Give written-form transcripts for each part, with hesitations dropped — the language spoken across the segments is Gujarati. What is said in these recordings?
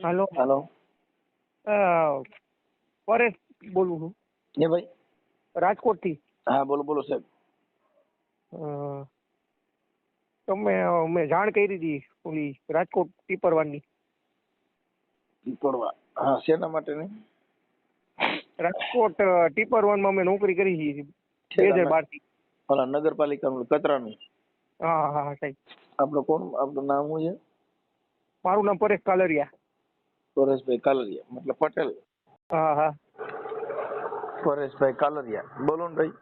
હાલો. હાલો. પરેશ બોલું છું એ ભાઈ. રાજકોટ થી. હા બોલો બોલો સાહેબ. તમે મેં જાણ કરી હતી ઓલી રાજકોટ ટીપરવાની. પીપળવા. હા શેના માટેની? રાજકોટ ટીપરવનમાં અમે નોકરી કરી છે 2012 થી. ઓલા નગરપાલિકાનું કચરાનું. હા હા હા સાહેબ. આપણું કોણ, આપણું નામ શું છે? મારું નામ પરેશ કાલરિયા. પરેશભાઈ કાલરિયા મતલબ પટેલ. હા હા. પરેશભાઈ કાલરિયા બોલો ને ભાઈ.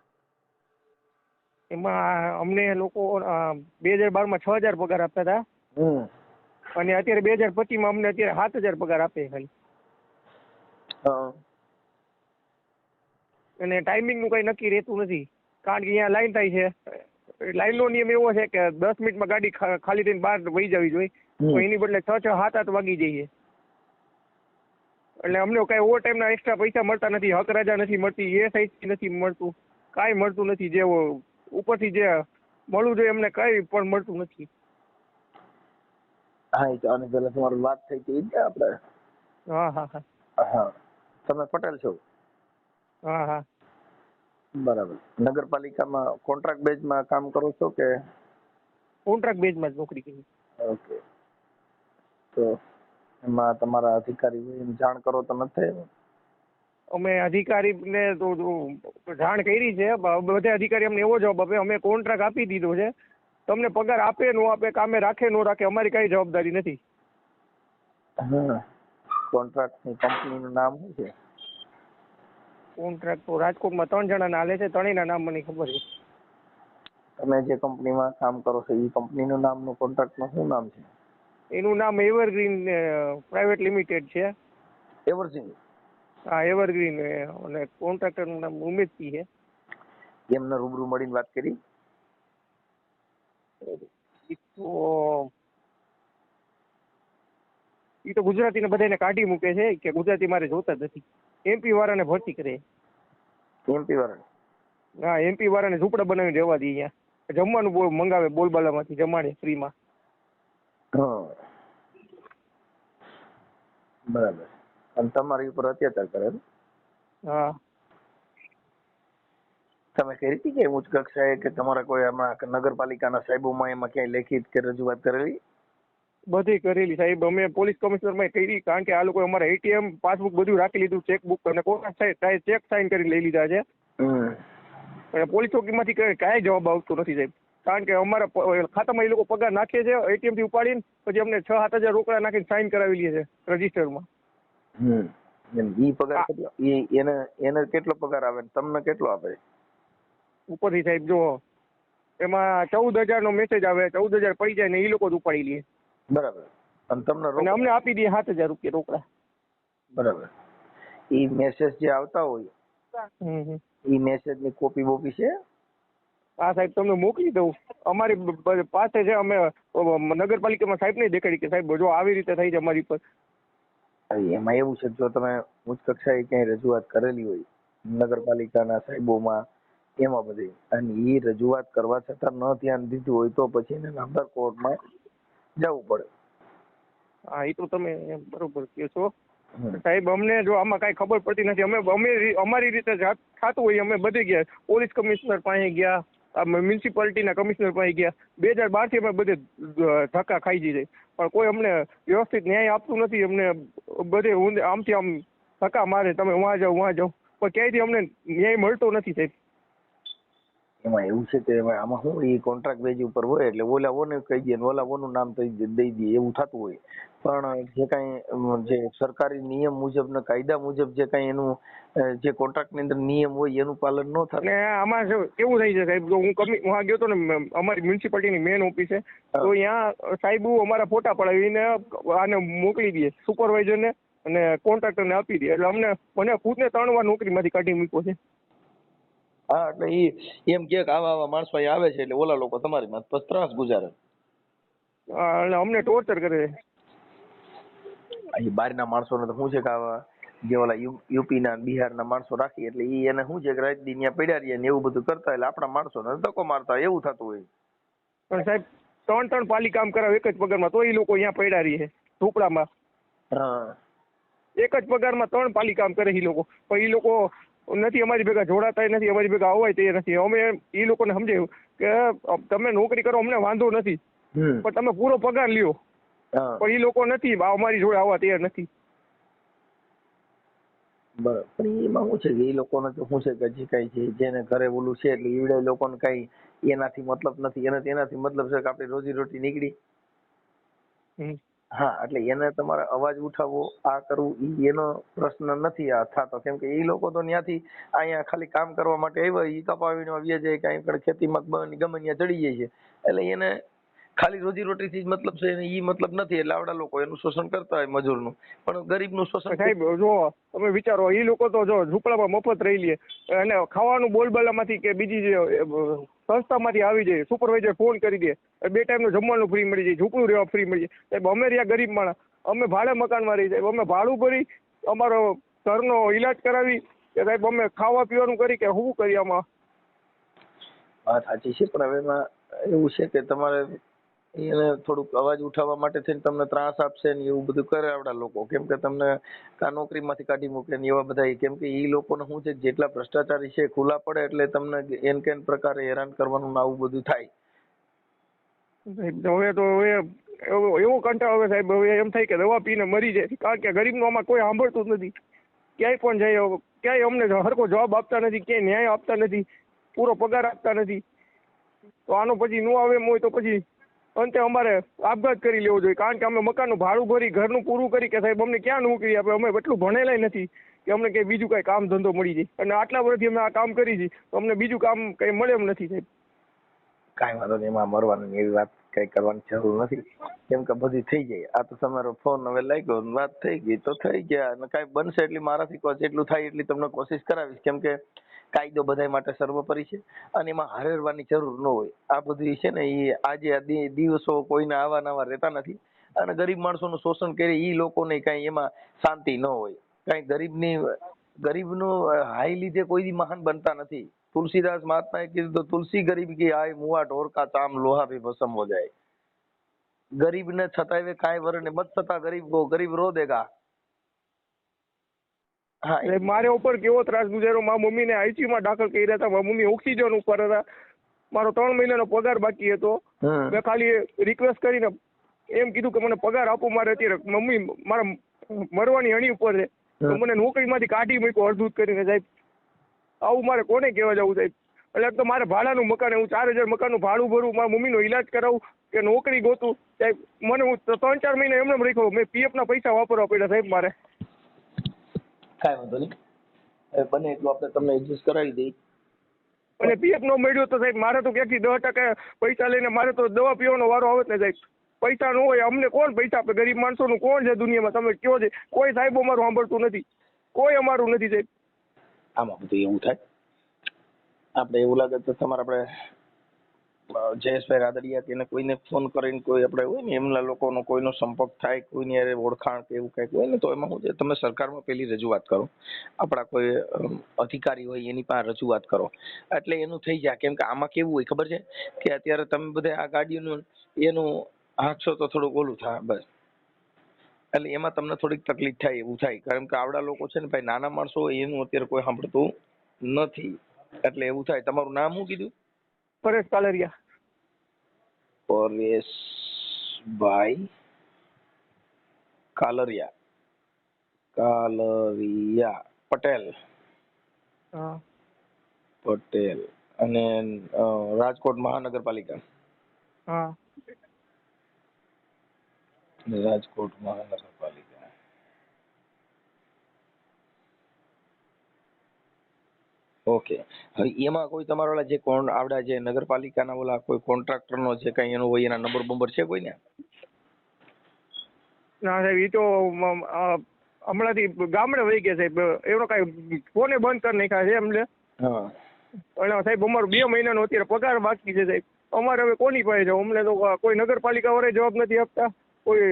એમાં અમને લોકો 2012 માં 6000 પગાર આપતા હતા. અને અત્યારે 2025 માં અમને અત્યારે 7000 પગાર આપે ખાલી. હા. અને ટાઈમિંગ નું કઈ નક્કી રહેતું નથી, કારણ કે અહીંયા લાઈન થાય છે. લાઈન નો નિયમ એવો છે કે 10 મિનિટમાં ગાડી ખાલી થઈને બહાર વહી જવી જોઈએ, તો એની બદલે 6 7 8 વાગી જઈએ. એટલે અમને કઈ ઓવર ટાઈમ ના એક્સ્ટ્રા પૈસા મળતા નથી, હક રજા નથી મળતી, એ સાઈડ નથી મળતું, કાંઈ મળતું નથી. જે ઉપરથી જે મળવું જોઈએ એમને કઈ પણ મળતું નથી. હા એ તો આની પહેલા તમારી વાત થઈ હતી ને આપણે. હા હા હા. હા તમે પટેલ છો? હા હા. બરાબર. નગરપાલિકામાં કોન્ટ્રાક્ટ બેઝમાં કામ કરો છો કે? કોન્ટ્રાક્ટ બેઝમાં જ નોકરી કરી. ઓકે. તો એમાં તમારા અધિકારી જાણ કરો તો નથી? અમે અધિકારીને તો જાણ કરી છે, બધા અધિકારી અમને એવો જવાબ આપે અમે કોન્ટ્રાક્ટ આપી દીધો છે, તમને પગાર આપે ન આપે, કામે રાખે ન રાખે, અમારી કઈ જવાબદારી નથી. કોન્ટ્રાક્ટની કંપનીનું નામ શું છે? કોન્ટ્રાક્ટ તો રાજકોટમાં 3 જણાના હાલે છે, ત્રણેયના નામ મને ખબર છે. તમે જે કંપનીમાં કામ કરો છો એ કંપનીનું નામનું કોન્ટ્રાક્ટનું શું નામ છે? એનું નામ એવરગ્રીન પ્રાઇવેટ લિમિટેડ છે. એવરગ્રીન? હા એવરગ્રીન. અને કોન્ટ્રાક્ટરનું નામ ઉમેદસિંહ છે. એમને રૂબરૂ મળીને વાત કરી? એ તો ગુજરાતીને બધાને કાઢી મૂકે છે કે ગુજરાતી મારે જોતા જ નથી. MP વાળાને ભરતી કરે. MP વાળા? હા MP વાળાને ઝૂંપડા બનાવીને રહેવા દે. અહીંયા જમવાનું મંગાવે બોલબાલામાંથી, જમાડે ફ્રીમાં. હા બરાબર. અને તમારી ઉપર અત્યાચાર કરે? હા. તમે કરી હતી કે ઉચ્ચ કક્ષાએ કે તમારા કોઈ આમાં નગરપાલિકાના સાહેબોમાં એમાં ક્યાંય લેખિત કે રજૂઆત કરેલી? બધી કરેલી સાહેબ. અમે પોલીસ કમિશનરમાં કરી, કારણ કે આ લોકો અમારા ATM પાસબુક બધું રાખી લીધું, ચેકબુક અને કોર્ટના ચેક સાઇન કરી લઈ લીધા છે. અને પોલીસ ચોકીમાંથી કાંઈ જવાબ આવતો નથી સાહેબ, કારણ કે અમારા ખાતામાં એ લોકો પગાર નાખે છે ATM થી ઉપાડીને, પછી અમને 6-7 હજાર રોકડા નાખીને સાઇન કરાવી લે છે રજીસ્ટરમાં. ઈ પગાર કેટલો? એને કેટલો પગાર આવે તમને કેટલો આપે? ઉપરથી સાહેબ જો એમાં 14,000 નો મેસેજ આવે, 14,000 પડી જાય ને એ લોકો જ ઉપાડી લે. બરાબર. અને તમને અને અમને આપી દે 7,000 રૂપિયા રોકડા. બરાબર. ઈ મેસેજ જે આવતા હોય ઈ મેસેજ ની કોપી બોપી છે? હા સાહેબ તમને મોકલી દઉં. અમારી પાસે છે. અમે નગરપાલિકામાં સાહેબ નહીં દેખાડી કે સાહેબ જો આવી રીતે થઈ છે અમારી પર. એમાં એવું છે, જો તમે ઉચ્ચ કક્ષાએ ક્યાંય રજૂઆત કરેલી હોય નગરપાલિકાના સાહેબોમાં, એમાં બધી, અને એ રજૂઆત કરવા છતાં ન ધ્યાન દીધું હોય તો પછી એને નામદાર કોર્ટમાં જવું પડે. હા એ તો તમે બરોબર કહો છો સાહેબ. અમને જો આમાં કાંઈ ખબર પડતી નથી. અમે અમારી રીતે થતું હોય અમે બધે ગયા, પોલીસ કમિશનર પાસે ગયા, મ્યુનિસિપાલિટીના કમિશનર પાસે ગયા. 2012 થી અમે બધે ધક્કા ખાઈ જઈએ, પણ કોઈ અમને વ્યવસ્થિત ન્યાય આપતું નથી. અમને બધે આમથી આમ ધક્કા મારે, તમે વहाँ જાઓ, પણ ક્યાંયથી અમને ન્યાય મળતો નથી સાહેબ. એમાં એવું છે કે આમાં શું, એ કોન્ટ્રાક્ટ બેઝ ઉપર હોય એટલે ઓલાઓને કહી દે ને ઓલાઓનું નામ દઈ દે એવું થતું હોય. પણ જે કાંઈ જે સરકારી નિયમ મુજબ ને કાયદા મુજબ જે કાંઈ એનું જે કોન્ટ્રાક્ટ ની અંદર નિયમ હોય એનું પાલન ન થાય. અને આમાં કેવું થઈ છે સાહેબ, જો હું વहाँ ગયો હતો ને, અમારી મ્યુનિસિપાલિટીની મેન ઓફિસ છે, તો અહીંયા સાહેબ અમારા ફોટા પડાવીને આને મોકલી દે સુપરવાઇઝરને અને કોન્ટ્રાક્ટરને આપી દે. એટલે મને ખુદને 3 વાર નોકરીમાંથી કાઢી મૂક્યો છે. હા એટલે ઈ એમ કે આવા માણસો અહીં આવે છે એટલે ઓલા લોકો તમારી માં પછી ત્રાસ ગુજારે. અને અમને ટોર્ચર કરે છે. અહીં બહારના માણસોને તો શું છે કે આવા જે ઓલા યુપી ના બિહાર ના માણસો રાખી એટલે ઈ એને શું છે કે રાત દી ત્યાં પડ્યા રહીએ ને એવું બધું કરતા, એટલે આપણા માણસોને ધક્કો મારતા એવું થતું હોય. પણ સાહેબ 3 પાલી કામ કરાવે એક જ પગારમાં, તો એ લોકો અહીંયા પડ્યા રહીએ ઝૂંપડામાં. હા એક જ પગારમાં 3 પાલી કામ કરે એ લોકો, પણ એ લોકો નથી અમારી ભેગા જોડાતા નથી, અમારી ભેગા આવવાય તે નથી. અમે એ લોકોને સમજાવ્યું કે તમે નોકરી કરો અમને વાંધો નથી, પણ તમે પૂરો પગાર લ્યો. પણ એ લોકો નથી અમારી જોડે આવવા તૈયાર નથી. બરાબર. પણ એમાં શું છે કે એ લોકોને તો શું છે કે હજી કઈ છે જેને ઘરે ઓલું છે એટલે ઈવડે લોકોને કઈ એનાથી મતલબ નથી, એને એનાથી મતલબ છે કે આપણી રોજી રોટી નીકળી. હા, એટલે એને તમારે અવાજ ઉઠાવવો, આ કરવું, ઈ એનો પ્રશ્ન નથી આ થતો, કેમ કે એ લોકો તો ત્યાંથી અહીંયા ખાલી કામ કરવા માટે આવ્યા, ઈ કપાવીને આવ્યા જાય, કઈ ખેતીમાં ગમે ત્યાં ચડી જાય છે, એટલે એને ખાલી રોજી રોટીથી જ મતલબ છે, ઈ મતલબ નથી. એટલે આવડા લોકો એનું શોષણ કરતા હોય મજૂરનું, પણ ગરીબનું શોષણ. સાહેબ જો તમે વિચારો, એ લોકો તો જો ઝૂંપડામાં મફત રહી લે અને ખાવાનું બોલબાલામાંથી કે બીજી જે સંસ્થામાંથી આવી જાય, સુપરવાઇઝર ફોન કરી દે, 2 ટાઈમનું જમવાનું ફ્રી મળી જાય, ઝૂંપડું રહેવા ફ્રી મળી જાય. સાહેબ અમે રહ્યા ગરીબ માણસ, અમે ભાડે મકાનમાં રહી જાય, અમે ભાડું ભરી અમારો ઘરનો ઈલાજ કરાવી કે સાહેબ અમે ખાવા પીવાનું કરી કે શું કરીએ આમાં? વાત સાચી છે, પણ હવે એમાં એવું છે કે તમારે એને થોડુંક અવાજ ઉઠાવવા માટે થઈને તમને ત્રાસ આપશે ને એવું બધું કરે આવડા લોકો, કેમ કે તમને નોકરીમાંથી કાઢી મૂકે ને એવા બધા, કેમ કે એ લોકોને શું છે જેટલા ભ્રષ્ટાચારી છે ખુલ્લા પડે એટલે તમને એન કેન પ્રકારે હેરાન કરવાનું આવું બધું થાય. હવે તો એવો કંટાળો આવે સાહેબ, હવે એમ થાય કે દવા પીને મરી જાય, કારણ કે ગરીબનું આમાં કોઈ સાંભળતું જ નથી. ક્યાંય પણ જાય, ક્યાંય અમને હરખો જવાબ આપતા નથી, ક્યાંય ન્યાય આપતા નથી, પૂરો પગાર આપતા નથી. તો આનો પછી ન આવે એમ હોય તો પછી અંતે અમારે આપઘાત કરી લેવો જોઈએ, કારણ કે અમે મકાનનું ભાડું ભરી ઘરનું પૂરું કરી કે સાહેબ અમને ક્યાં નોકરી આપે, અમે એટલું ભણેલા નથી કે અમને કંઈ બીજું કાંઈ કામ ધંધો મળી જાય, અને આટલા વર્ષથી અમે આ કામ કરી છીએ તો અમને બીજું કામ કંઈ મળે એમ નથી સાહેબ. કાંઈ વાંધો નહીં, એમાં મરવાની એવી વાત કઈ કરવાની જરૂર નથી, કેમ કે બધી થઈ જાય. આ તો તમારો ફોન હવે લાગ્યો, વાત થઈ ગઈ તો થઈ ગયા, અને કાંઈ બનશે એટલી મારાથી જેટલું થાય એટલી તમને કોશિશ કરાવીશ, કેમ કે કાયદો બધા માટે સર્વોપરી છે અને એમાં હારવાની જરૂર ન હોય. આ બધી છે ને એ આજે દિવસો કોઈને આવા નવા રહેતા નથી, અને ગરીબ માણસોનું શોષણ કરે એ લોકોને કઈ એમાં શાંતિ ન હોય. કઈ ગરીબનું હાઈ લીધે કોઈ મહાન બનતા નથી. તુલસીદાસ મહાત્માએ કીધું તો તુલસી ગરીબ કી આય મુआ ઢોર કા ચામ લોહા ભી ભસ્મ હો જાય. ગરીબ ને છતાંય કાંઈ વર ને મત છતાં ગરીબ રો દેગા. હા, મારે ઉપર કેવો ત્રાસ ગુજાર્યો, મારા મમ્મીને આઈસીયુ માં દાખલ કર્યા હતા, મારા મમ્મી ઓક્સિજન ઉપર હતા, મારો 3 મહિનાનો પગાર બાકી હતો. મેં ખાલી રિક્વેસ્ટ કરીને એમ કીધું કે મને પગાર આપો, મારે અત્યારે મમ્મી મારા મરવાની હણી ઉપર છે, તો મને નોકરીમાંથી કાઢી મૂક્યો અડધૂત કરીને સાહેબ. આવું મારે કોને કહેવા જવું સાહેબ? એટલે તો મારે ભાડાનું મકાન, હું 4000 મકાનનું ભાડું ભરું, મારા મમ્મીનો ઈલાજ કરાવું કે નોકરી ગોતું સાહેબ. મને હું 3-4 મહિના એમને રાખ્યો, મેં પીએફ ના પૈસા વાપરવા પડ્યા સાહેબ મારે. કાંઈ વાંધો નહીં, બને એટલું આપણે તમને એડજસ્ટ કરાવી દઈએ. અને પીએફ નો મળ્યો તો સાહેબ મારે તો ક્યાંકથી 10% પૈસા લઈને મારે તો દવા પીવાનો વારો આવે ને સાહેબ. પૈસા ન હોય અમને કોણ પૈસા આપે? ગરીબ માણસોનું કોણ છે દુનિયામાં? તમે કયો છે, કોઈ સાહેબ અમારું સાંભળતું નથી, કોઈ અમારું નથી સાહેબ. આમાં બધું એવું થાય, આપણે એવું લાગે તો તમારે આપણે જયેશભાઈ રાદડિયા કે કોઈને ફોન કરીને કોઈ આપણે હોય ને એમના લોકોનો કોઈનો સંપર્ક થાય, કોઈની યારે ઓળખાણ કે એવું કંઈક હોય ને, તો એમાં શું છે તમે સરકારમાં પેલી રજૂઆત કરો, આપણા કોઈ અધિકારી હોય એની પાસે રજૂઆત કરો, એટલે એનું થઈ જાય. કેમ કે આમાં કેવું હોય ખબર છે કે અત્યારે તમે બધા આ ગાડીઓનું એનું હાંકશો તો થોડુંક ઓલું થાય બસ, એટલે એમાં તમને થોડીક તકલીફ થાય એવું થાય, કારણ કે આવડા લોકો છે ને ભાઈ નાના માણસો હોય એનું અત્યારે કોઈ સાંભળતું નથી, એટલે એવું થાય. તમારું નામ શું કીધું? પરેશ કાલરિયા. પરેશભાઈ કાલરિયા પટેલ. હા પટેલ. અને રાજકોટ મહાનગરપાલિકા. હા રાજકોટ મહાનગરપાલિકા. ઓકે. હવે એમાં કોઈ તમારા ઓલા જે આવડા જે નગરપાલિકાના ઓલા કોઈ કોન્ટ્રાક્ટર નો છે કઈ એનો હોય, એના નંબર બંબર છે કોઈને? ના સાહેબ, એ તો હમણાંથી ગામડે વહી ગયા સાહેબ, એનો કાંઈ ફોને બંધ કરી નાખ્યા છે એમને. હા. અને સાહેબ અમારું 2 મહિનાનો અત્યારે પગાર બાકી છે સાહેબ. અમારે હવે કોની પાસે જાવ? અમને તો કોઈ નગરપાલિકા વાળા જવાબ નથી આપતા, કોઈ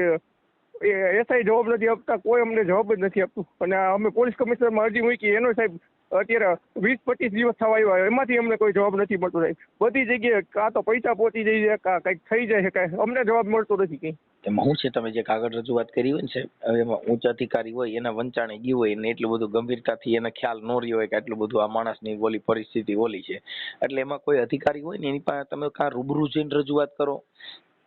એસઆઈ જવાબ નથી આપતા, કોઈ અમને જવાબ જ નથી આપતું. અને અમે પોલીસ કમિશનરમાં અરજી મૂકી, એનો સાહેબ અત્યારે 20-25 દિવસ થવા આવ્યા, એમાંથી અમને કોઈ જવાબ નથી મળતો સાહેબ. બધી જગ્યાએ કાં તો પૈસા પહોંચી જાય છે, કાં કંઈક થઈ જાય છે, કાંઈ અમને જવાબ મળતો નથી કંઈ. એમાં શું છે, તમે જે કાગળ રજૂઆત કરી હોય ને સાહેબ, હવે એમાં ઉચ્ચ અધિકારી હોય એના વંચાણે ગયું હોય ને એટલું બધું ગંભીરતાથી એને ખ્યાલ ન રહ્યો હોય કે આટલું બધું આ માણસની ઓલી પરિસ્થિતિ ઓલી છે, એટલે એમાં કોઈ અધિકારી હોય ને એની પાસે તમે કાં રૂબરૂ જઈને રજૂઆત કરો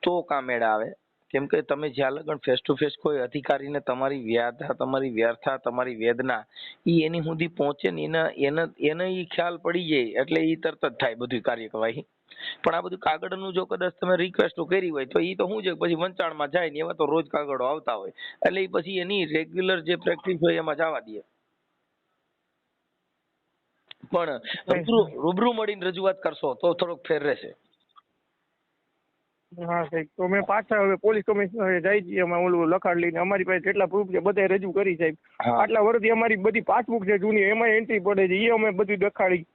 તો કાં મેળ આવે. કેમ કે તમે જ્યાં લગન ફેસ ટુ ફેસ કોઈ અધિકારીને તમારી વ્યાધા, તમારી વ્યર્થા, તમારી વેદના એની સુધી પહોંચે ને એને ઈ ખ્યાલ પડી જાય એટલે ઈ તરત જ થાય બધી કાર્યવાહી. પણ આ બધું કાગળનું જો કદાચ તમે રિક્વેસ્ટ કરી હોય તો ઈ તો શું છે, પછી વંચાણમાં જાય ને એવા તો રોજ કાગળો આવતા હોય, એટલે ઈ પછી એની રેગ્યુલર જે પ્રેક્ટિસ હોય એમાં જવા દે. પણ રૂબરૂ મળીને રજૂઆત કરશો તો થોડોક ફેર રહેશે. હા સાહેબ, તો મેં પાછા હવે પોલીસ કમિશનરે જાય છીએ, અમે ઓલું લખાણ લઈને અમારી પાસે જેટલા પ્રૂફ છે બધા રજૂ કરી સાહેબ. આટલા વર્ષથી અમારી બધી પાસબુક છે જૂની, એમાં એન્ટ્રી પડે છે, એ અમે બધું દેખાડી.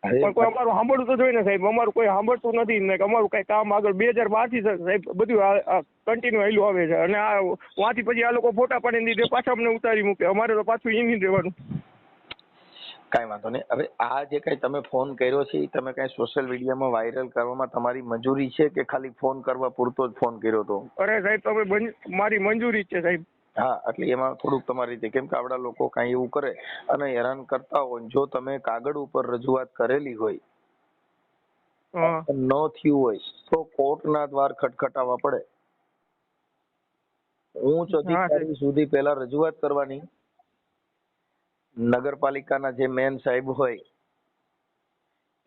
પણ કોઈ અમારું સાંભળવું તો જોઈએ ને સાહેબ, અમારું કોઈ સાંભળતું નથી ને અમારું કઈ કામ આગળ 2012 થી સાહેબ બધું કન્ટિન્યુ આવેલું આવે છે, અને આ વાંથી પછી આ લોકો ફોટા પાડીને દીધે પાછા અમને ઉતારી મૂકે, અમારે તો પાછું એની રહેવાનું. કાંઈ વાંધો નહીં. હવે આ જે કઈ તમે ફોન કર્યો છે એ તમે કઈ સોશિયલ મીડિયામાં વાયરલ કરવામાં તમારી મંજૂરી છે કે ખાલી ફોન કરવા પૂરતો જ ફોન કર્યો હતો? અરે સાહેબ, તમે મારી મંજૂરી છે સાહેબ. હા, એટલે એમાં થોડુંક તમારી રીતે, કેમ કે આપડા લોકો કઈ એવું કરે અને હેરાન કરતા હોય, જો તમે કાગળ ઉપર રજૂઆત કરેલી હોય ન થયું હોય તો કોર્ટના દ્વાર ખટખટાવવા પડે. ઉચ્ચ અધિકારી સુધી પહેલા રજૂઆત કરવાની, નગરપાલિકાના જે મેન સાહેબ હોય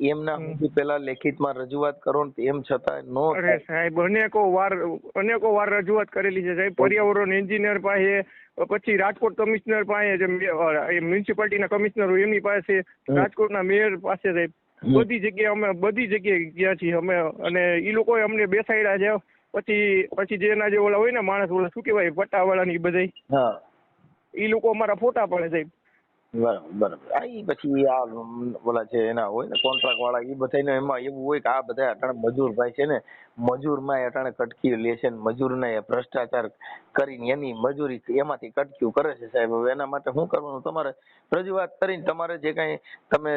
એમના સુધી પહેલા લેખિતમાં રજૂઆત કરો ને તેમ છતાં નો. અરે સાહેબ, અનેકો વાર રજૂઆત કરેલી છે સાહેબ, પર્યાવરણ એન્જિનિયર પાસે, પછી રાજકોટ કમિશનર પાસે, જે મ્યુનિસિપાલિટીના કમિશનર હોય એમની પાસે, રાજકોટના મેયર પાસે સાહેબ, બધી જગ્યાએ ગયા છીએ અમે, અને એ લોકોએ અમને બેસાડ્યા છે. પછી જેના જે ઓલા હોય ને માણસ, ઓલા શું કહેવાય પટ્ટાવાળા ની બધા, એ લોકો અમારા ફોટા પડે સાહેબ. બરાબર. પછી આ ઓલા છે એના હોય ને કોન્ટ્રાક્ટ વાળા, એ બધા એમાં એવું હોય કે આ બધા અટાણે મજૂર ભાઈ છે ને, મજૂરમાં અટાણે કટકી લે છે ને, મજૂરને ભ્રષ્ટાચાર કરીને એની મજૂરી એમાંથી કટક્યું કરે છે સાહેબ. હવે એના માટે શું કરવાનું, તમારે રજૂઆત કરીને તમારે જે કઈ તમે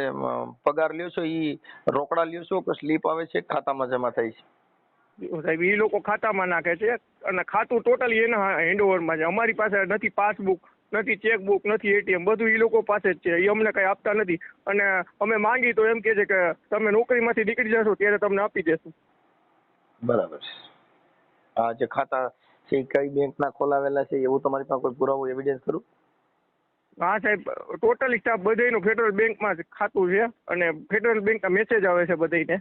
પગાર લ્યો છો એ રોકડા લ્યો છો કે સ્લીપ આવે છે ખાતામાં જમા થાય છે? સાહેબ, એ લોકો ખાતામાં નાખે છે, અને ખાતું ટોટલી એના હેન્ડઓવરમાં છે. અમારી પાસે નથી પાસબુક, નથી ચેકબુક, નથી એટીએમ, બધું એ લોકો પાસે જ છે. એ અમને કઈ આપતા નથી, અને અમે માંગી તો એમ કે છે કે તમે નોકરીમાંથી નીકળી જશો ત્યારે તમને આપી દેશું. બરાબર. આ જે ખાતા છે કઈ બેંકના ખોલાવેલા છે એવું તમારી પાસે કોઈ પુરાવો, એવિડન્સ ખરું? હા સાહેબ, ટોટલી સ્ટાફ બધાયનું ફેડરલ બેંકમાં ખાતું છે, અને ફેડરલ બેંકના મેસેજ આવે છે બધાયને.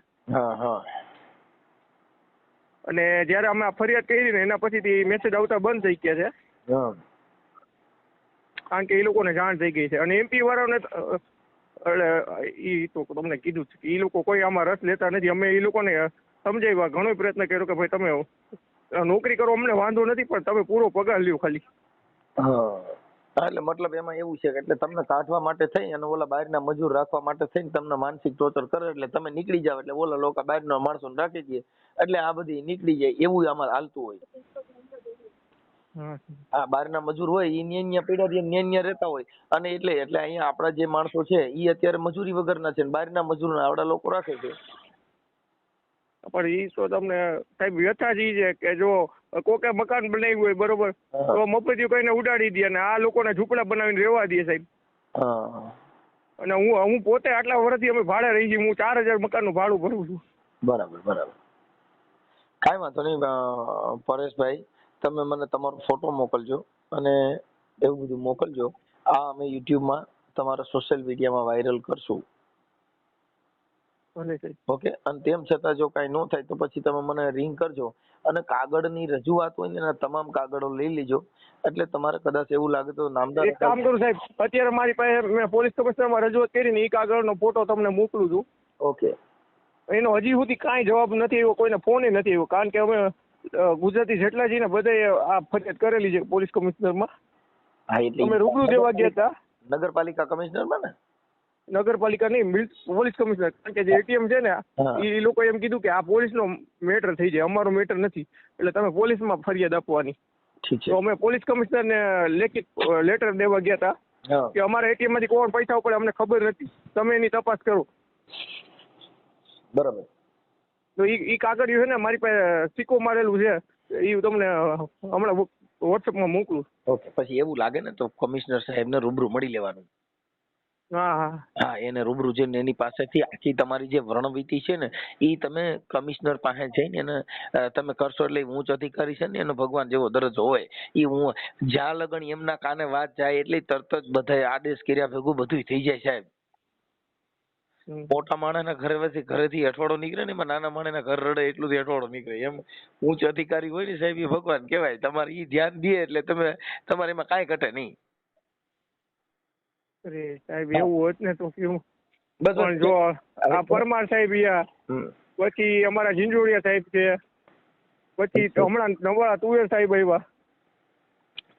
અને જયારે અમે આ ફરિયાદ કરી ને એના પછીથી મેસેજ આવતા બંધ થઈ ગયા છે, કારણ કે એ લોકોને જાણ થઈ ગઈ છે. અને એમપી વાળાને એટલે એ તો તમને કીધું છે કે એ લોકો કોઈ આમાં રસ લેતા નથી. અમે એ લોકોને સમજાવ્યા, ઘણો પ્રયત્ન કર્યો કે ભાઈ તમે નોકરી કરો, અમને વાંધો નથી, પણ તમે પૂરો પગાર લ્યો ખાલી. એટલે મતલબ એમાં એવું છે કે એટલે તમને કાઢવા માટે થઈ અને ઓલા બહારના મજૂર રાખવા માટે થઈને તમને માનસિક ટોર્ચર કરે, એટલે તમે નીકળી જાવ એટલે ઓલા લોકો બહારના માણસોને રાખી દે, એટલે આ બધી નીકળી જાય એવું આમાં હાલતું હોય. આ બહારના મજૂર હોય એ ન્યા પીડા ન્યા રહેતા હોય, અને એટલે અહીંયા આપણા જે માણસો છે એ અત્યારે મજૂરી વગરના છે, બહારના મજૂર આવડા લોકો રાખે છે. પણ એ તો તમને સાહેબ વ્યથા જ છે કે જો કોકે મકાન બનાવ્યું હોય બરોબર, તો મફતિયું કઈને ઉડાડી દે, અને આ લોકોને ઝૂંપડા બનાવીને રહેવા દે સાહેબ. અને હું પોતે આટલા વર્ષથી અમે ભાડે રહી છીએ, હું 4000 મકાનનું ભાડું ભરું છું. બરાબર. કાંઈ વાંધો નહીં પરેશભાઈ, તમે મને તમારો ફોટો મોકલજો અને એવું બધું મોકલજો. આ અમે યુટ્યુબમાં તમારા સોશિયલ મીડિયામાં વાયરલ કરશું. ઓકે. અને તેમ છતાં જો કાંઈ ન થાય તો પછી તમે મને રિંગ કરજો, અને કાગળની રજૂઆત હોય ને એના તમામ કાગળો લઈ લેજો. એટલે તમારે કદાચ એવું લાગે તો નામદાર એક કામ કરું સાહેબ, અત્યારે મારી પાસે મેં પોલીસ કમિશનરમાં રજૂઆત કરીને એ કાગળનો ફોટો તમને મોકલું છું. ઓકે. એનો હજી સુધી કાંઈ જવાબ નથી આવ્યો, કોઈને ફોન નથી આવ્યો, કારણ કે અમે ગુજરાતી જેટલા છીએ ને બધાએ આ ફરિયાદ કરેલી છે પોલીસ કમિશનરમાં. અમે રૂબરૂ દેવા ગયા હતા. નગરપાલિકા કમિશનરમાં ને? નગરપાલિકા નહીં, પોલીસ કમિશનર. કારણ કે જે એટીએમ છે ને એ લોકો એમ કીધું કે આ પોલીસનો મેટર થઈ જાય, અમારો મેટર નથી, એટલે તમે પોલીસમાં ફરિયાદ આપવાની. તો અમે પોલીસ કમિશનરને લેખિત લેટર દેવા ગયા હતા, હા કે અમારા એટીએમ માંથી કોણ પૈસા ઉપડે અમને ખબર નથી, તમે એની તપાસ કરો. બરાબર. તો ઈ કાગળિયું છે ને મારી પાસે સિક્કો મારેલું છે, એ તમને હમણાં વોટ્સઅપમાં મોકલું. ઓકે, પછી એવું લાગે ને તો કમિશનર સાહેબને રૂબરૂ મળી લેવાનું. હા હા હા, એને રૂબરૂ જઈને એની પાસેથી આખી તમારી જે વર્ણવીતિ છે ને એ તમે કમિશનર પાસે જઈને એને તમે કરશો એટલે ઉચ્ચ અધિકારી છે ને એનો ભગવાન જેવો દરજ્જો હોય એ હું જ્યાં લગન એમના કાને વાત જાય એટલે તરત જ બધા આદેશ કર્યા ભેગું બધું થઈ જાય સાહેબ. મોટા માણસના ઘરેથી અઠવાડો નીકળે ને એમાં નાના માણસના ઘર રડે એટલું જ અઠવાડો નીકળે. એમ ઉચ્ચ અધિકારી હોય ને સાહેબ એ ભગવાન કહેવાય. તમારે ઈ ધ્યાન દે એટલે તમારે એમાં કાંઈ ઘટે નહીં. અરે સાહેબ એવું હોત ને તો કેવું. બસ પણ જો આ પરમાર સાહેબ પછી અમારા ઝીંઝુડિયા સાહેબ છે, પછી હમણાં નવા તુવેર સાહેબ આવ્યા.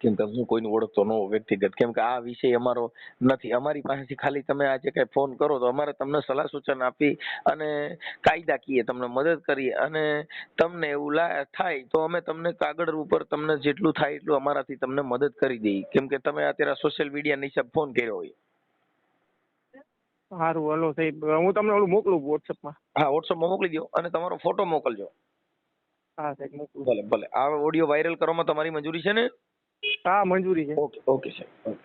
કેમ કે હું કોઈને ઓળખતો ન હોઉં વ્યક્તિગત, કેમ કે આ વિષય અમારો નથી. અમારી પાસેથી ખાલી તમે આજે કઈ ફોન કરો તો અમારે તમને સલાહ સૂચન આપી અને કાયદાકીય તમને મદદ કરીએ અને તમને એવું થાય તો અમે તમને કાગળ ઉપર તમને જેટલું થાય એટલું અમારાથી તમને મદદ કરી દઈએ. કેમ કે તમે અત્યારે સોશિયલ મીડિયા હિસાબ ફોન કર્યો હોય. સારું હલો સાહેબ, હું તમને ઓલું મોકલું વોટ્સઅપમાં. હા, વોટ્સઅપમાં મોકલી દો અને તમારો ફોટો મોકલજો. હા સાહેબ મોકલું. ભલે ભલે. આ ઓડિયો વાયરલ કરવામાં તમારી મંજૂરી છે ને? હા મંજૂરી છે. ઓકે ઓકે સાહેબ.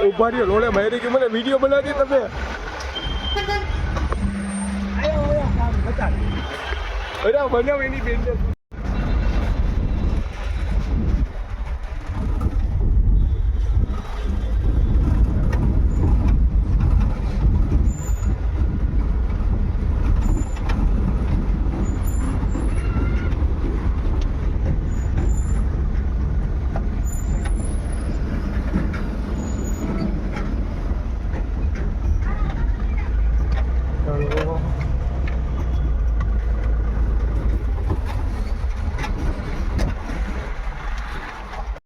ઉભા રહ્યો, લોડે મારી કે મને વિડીયો બનાવી તમે. અરે બનાવ એની બેન.